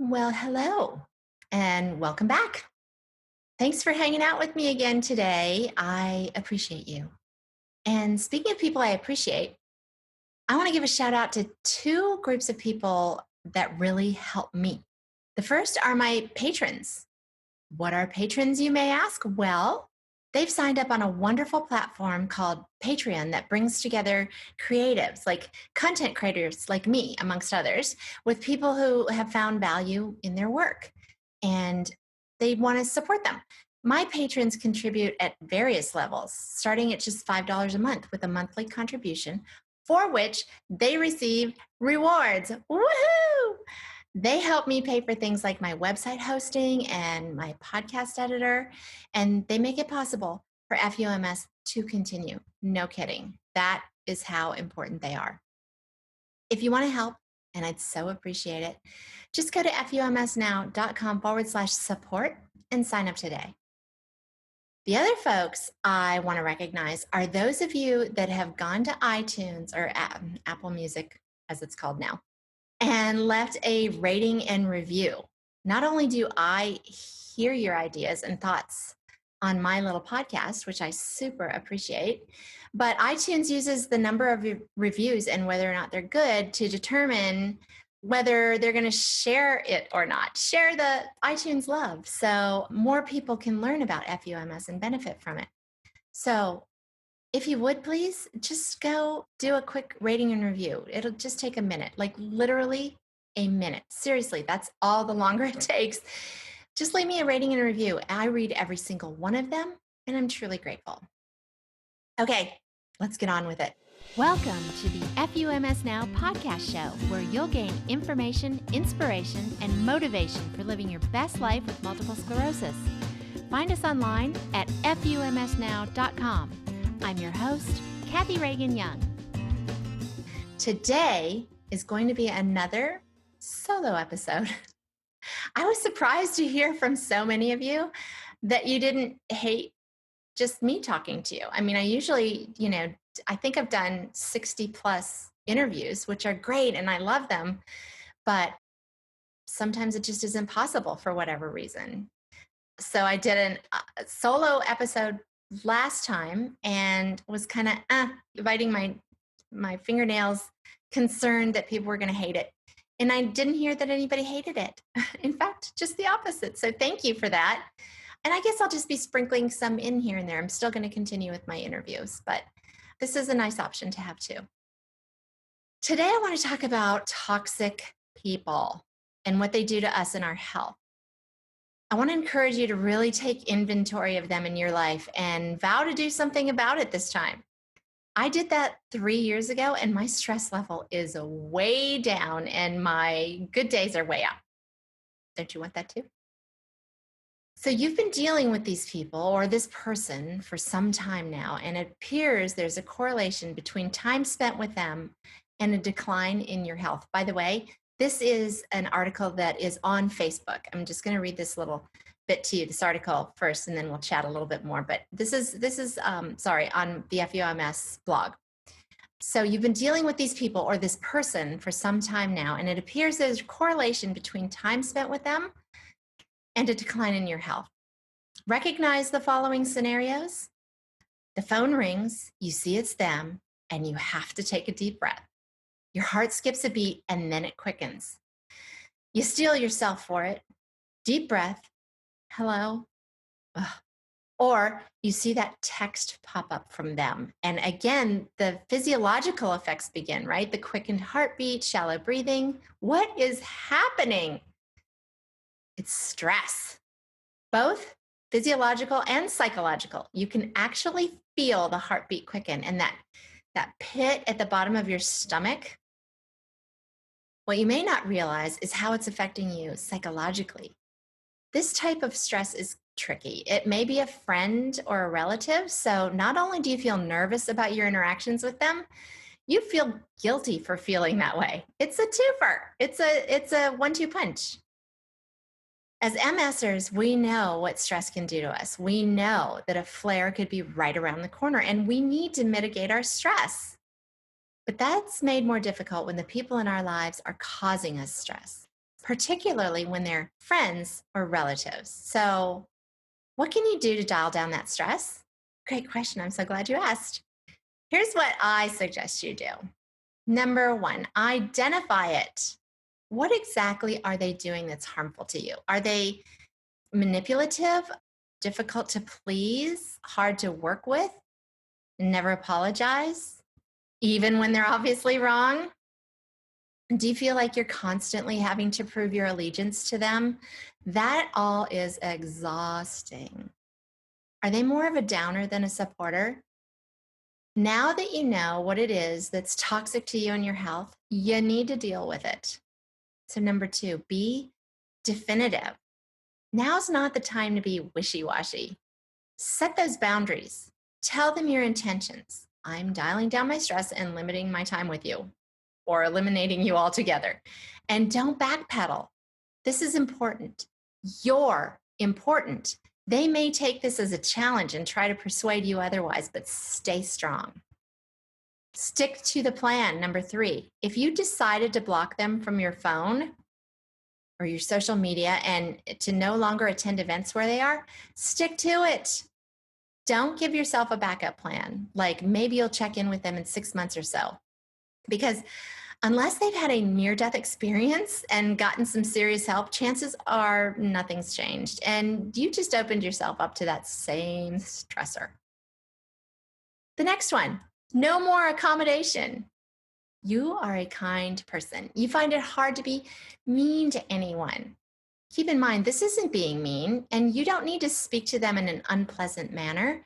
Well, hello and welcome back. Thanks for hanging out with me again today. I appreciate you. And speaking of people I appreciate, I want to give a shout out to two groups of people that really help me. The first are my patrons. What are patrons, you may ask? Well, they've signed up on a wonderful platform called Patreon that brings together creatives, like content creators like me, amongst others, with people who have found value in their work and they want to support them. My patrons contribute at various levels, starting at just $5 a month with a monthly contribution, for which they receive rewards. Woohoo! They help me pay for things like my website hosting and my podcast editor, and they make it possible for FUMS to continue. No kidding. That is how important they are. If you want to help, and I'd so appreciate it, just go to fumsnow.com/support and sign up today. The other folks I want to recognize are those of you that have gone to iTunes or Apple Music, as it's called now, and left a rating and review. Not only do I hear your ideas and thoughts on my little podcast, which I super appreciate, but iTunes uses the number of reviews and whether or not they're good to determine whether they're going to share it or not. Share the iTunes love so more people can learn about FUMS and benefit from it. So if you would please, just go do a quick rating and review. It'll just take a minute, like literally a minute. Seriously, that's all the longer it takes. Just leave me a rating and a review. I read every single one of them, and I'm truly grateful. Okay, let's get on with it. Welcome to the FUMS Now podcast show, where you'll gain information, inspiration, and motivation for living your best life with multiple sclerosis. Find us online at fumsnow.com. I'm your host, Kathy Reagan Young. Today is going to be another solo episode. I was surprised to hear from so many of you that you didn't hate just me talking to you. I mean, I usually, I think I've done 60 plus interviews, which are great and I love them, but sometimes it just isn't possible for whatever reason. So I did a solo episode last time and was kind of biting my fingernails, concerned that people were going to hate it. And I didn't hear that anybody hated it. In fact, just the opposite. So thank you for that. And I guess I'll just be sprinkling some in here and there. I'm still going to continue with my interviews, but this is a nice option to have too. Today, I want to talk about toxic people and what they do to us in our health. I want to encourage you to really take inventory of them in your life and vow to do something about it this time. I did that 3 years ago, and my stress level is way down and my good days are way up. Don't you want that too? So you've been dealing with these people or this person for some time now, and it appears there's a correlation between time spent with them and a decline in your health. By the way, this is an article that is on Facebook. I'm just going to read this little bit to you, this article first, and then we'll chat a little bit more. But this is on the FUMS blog. So you've been dealing with these people or this person for some time now, and it appears there's a correlation between time spent with them and a decline in your health. Recognize the following scenarios. The phone rings, you see it's them, and you have to take a deep breath. Your heart skips a beat and then it quickens. You steel yourself for it. Deep breath. Hello. Ugh. Or you see that text pop up from them. And again, the physiological effects begin, right? The quickened heartbeat, shallow breathing. What is happening? It's stress, both physiological and psychological. You can actually feel the heartbeat quicken and that pit at the bottom of your stomach. What you may not realize is how it's affecting you psychologically. This type of stress is tricky. It may be a friend or a relative. So not only do you feel nervous about your interactions with them, you feel guilty for feeling that way. It's a twofer. It's a 1-2 punch. As MSers, we know what stress can do to us. We know that a flare could be right around the corner, and we need to mitigate our stress. But that's made more difficult when the people in our lives are causing us stress. particularly when they're friends or relatives. So, what can you do to dial down that stress? Great question. I'm so glad you asked. Here's what I suggest you do. Number one, identify it. What exactly are they doing that's harmful to you? Are they manipulative, difficult to please, hard to work with, never apologize, even when they're obviously wrong? Do you feel like you're constantly having to prove your allegiance to them? That all is exhausting. Are they more of a downer than a supporter? Now that you know what it is that's toxic to you and your health, you need to deal with it. So, number two, be definitive. Now's not the time to be wishy washy. Set those boundaries. Tell them your intentions. I'm dialing down my stress and limiting my time with you, or eliminating you altogether. And don't backpedal. This is important. You're important. They may take this as a challenge and try to persuade you otherwise, but stay strong. Stick to the plan. Number three, if you decided to block them from your phone or your social media and to no longer attend events where they are, stick to it. Don't give yourself a backup plan. Like maybe you'll check in with them in 6 months or so. Because unless they've had a near-death experience and gotten some serious help, chances are nothing's changed. And you just opened yourself up to that same stressor. The next one, no more accommodation. You are a kind person. You find it hard to be mean to anyone. Keep in mind, this isn't being mean, and you don't need to speak to them in an unpleasant manner,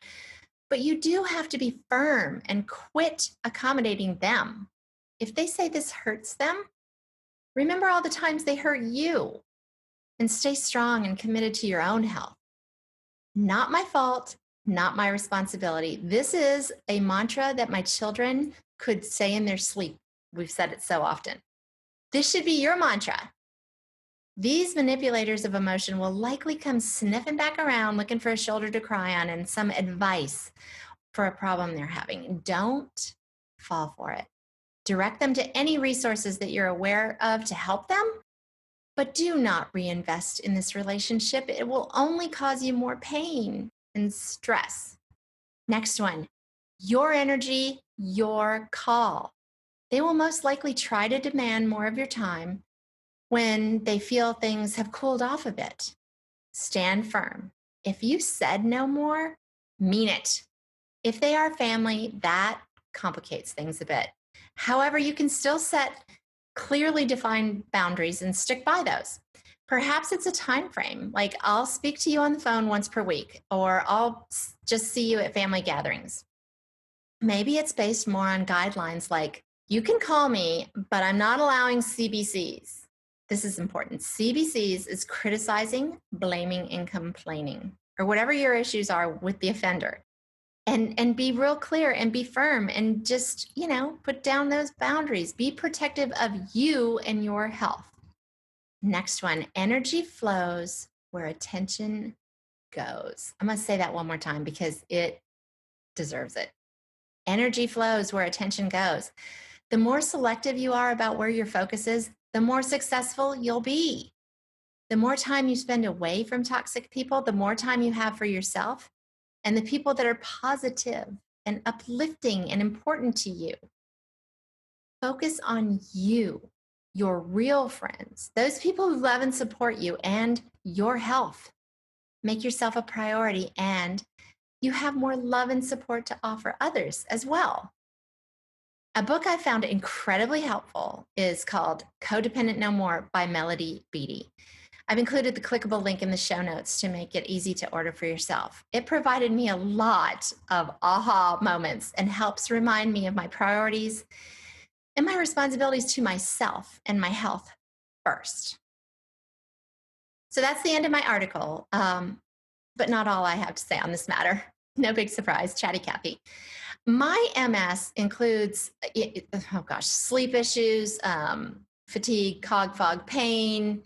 but you do have to be firm and quit accommodating them. If they say this hurts them, remember all the times they hurt you and stay strong and committed to your own health. Not my fault, not my responsibility. This is a mantra that my children could say in their sleep. We've said it so often. This should be your mantra. These manipulators of emotion will likely come sniffing back around looking for a shoulder to cry on and some advice for a problem they're having. Don't fall for it. Direct them to any resources that you're aware of to help them, but do not reinvest in this relationship. It will only cause you more pain and stress. Next one, your energy, your call. They will most likely try to demand more of your time when they feel things have cooled off a bit. Stand firm. If you said no more, mean it. If they are family, that complicates things a bit. However, you can still set clearly defined boundaries and stick by those. Perhaps it's a time frame, like I'll speak to you on the phone once per week, or I'll just see you at family gatherings. Maybe it's based more on guidelines like, you can call me, but I'm not allowing CBCs. This is important. CBCs is criticizing, blaming, and complaining, or whatever your issues are with the offender. And be real clear and be firm and just, put down those boundaries. Be protective of you and your health. Next one, energy flows where attention goes. I'm going to say that one more time because it deserves it. Energy flows where attention goes. The more selective you are about where your focus is, the more successful you'll be. The more time you spend away from toxic people, the more time you have for yourself and the people that are positive and uplifting and important to you. Focus on you, your real friends, those people who love and support you, and your health. Make yourself a priority, and you have more love and support to offer others as well. A book I found incredibly helpful is called Codependent No More by Melody Beattie. I've included the clickable link in the show notes to make it easy to order for yourself. It provided me a lot of aha moments and helps remind me of my priorities and my responsibilities to myself and my health first. So that's the end of my article, but not all I have to say on this matter. No big surprise, Chatty Cathy. My MS includes, sleep issues, fatigue, cog fog, pain,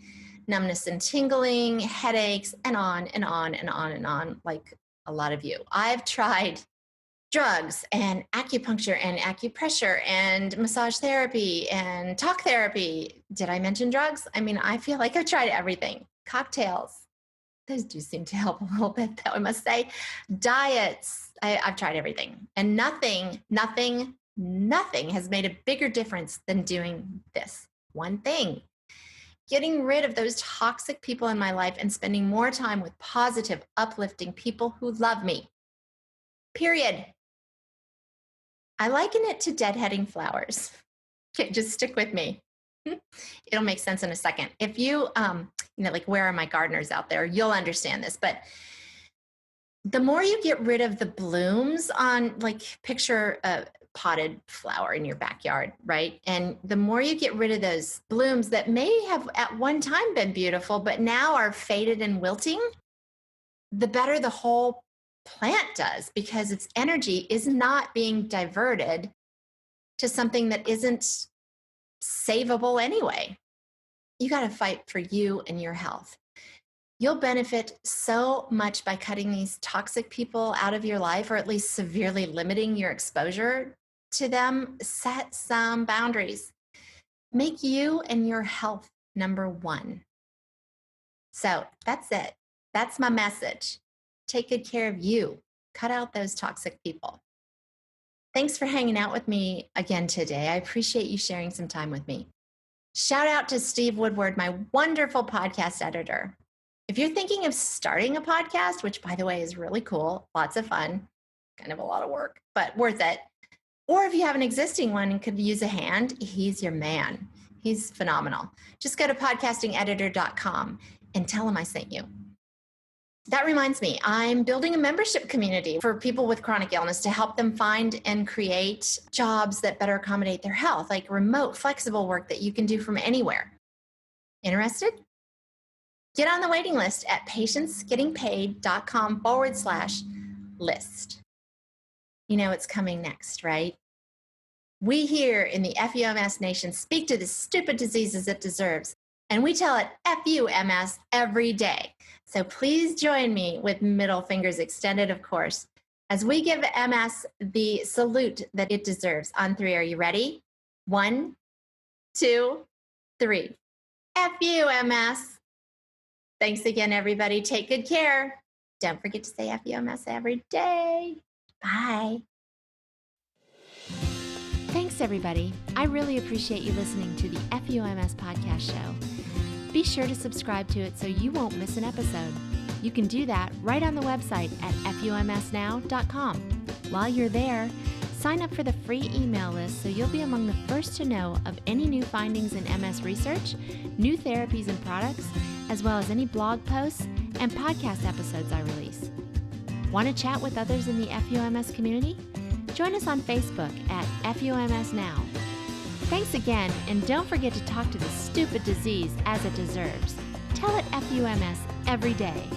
numbness and tingling, headaches, and on and on and on and on, like a lot of you. I've tried drugs and acupuncture and acupressure and massage therapy and talk therapy. Did I mention drugs? I mean, I feel like I've tried everything. Cocktails. Those do seem to help a little bit, though, I must say. Diets. I've tried everything. And nothing has made a bigger difference than doing this one thing. Getting rid of those toxic people in my life and spending more time with positive, uplifting people who love me. Period. I liken it to deadheading flowers. Okay, just stick with me. It'll make sense in a second. If you, like where are my gardeners out there? You'll understand this. But the more you get rid of the blooms on, like, picture a potted flower in your backyard, right? And the more you get rid of those blooms that may have at one time been beautiful, but now are faded and wilting, the better the whole plant does, because its energy is not being diverted to something that isn't savable anyway. You got to fight for you and your health. You'll benefit so much by cutting these toxic people out of your life, or at least severely limiting your exposure to them. Set some boundaries. Make you and your health number one. So that's it. That's my message. Take good care of you. Cut out those toxic people. Thanks for hanging out with me again today. I appreciate you sharing some time with me. Shout out to Steve Woodward, my wonderful podcast editor. If you're thinking of starting a podcast, which, by the way, is really cool, lots of fun, kind of a lot of work, but worth it. Or if you have an existing one and could use a hand, he's your man. He's phenomenal. Just go to podcastingeditor.com and tell him I sent you. That reminds me, I'm building a membership community for people with chronic illness to help them find and create jobs that better accommodate their health, like remote, flexible work that you can do from anywhere. Interested? Get on the waiting list at patientsgettingpaid.com/list. You know it's coming next, right? We here in the FUMS Nation speak to the stupid diseases it deserves, and we tell it FUMS every day. So please join me with middle fingers extended, of course, as we give MS the salute that it deserves. On three, are you ready? 1, 2, 3. FUMS. Thanks again, everybody. Take good care. Don't forget to say FUMS every day. Bye. Thanks, everybody. I really appreciate you listening to the FUMS podcast show. Be sure to subscribe to it so you won't miss an episode. You can do that right on the website at FUMSnow.com. While you're there, sign up for the free email list so you'll be among the first to know of any new findings in MS research, new therapies and products, as well as any blog posts and podcast episodes I release. Want to chat with others in the FUMS community? Join us on Facebook at FUMS Now. Thanks again, and don't forget to talk to the stupid disease as it deserves. Tell it FUMS every day.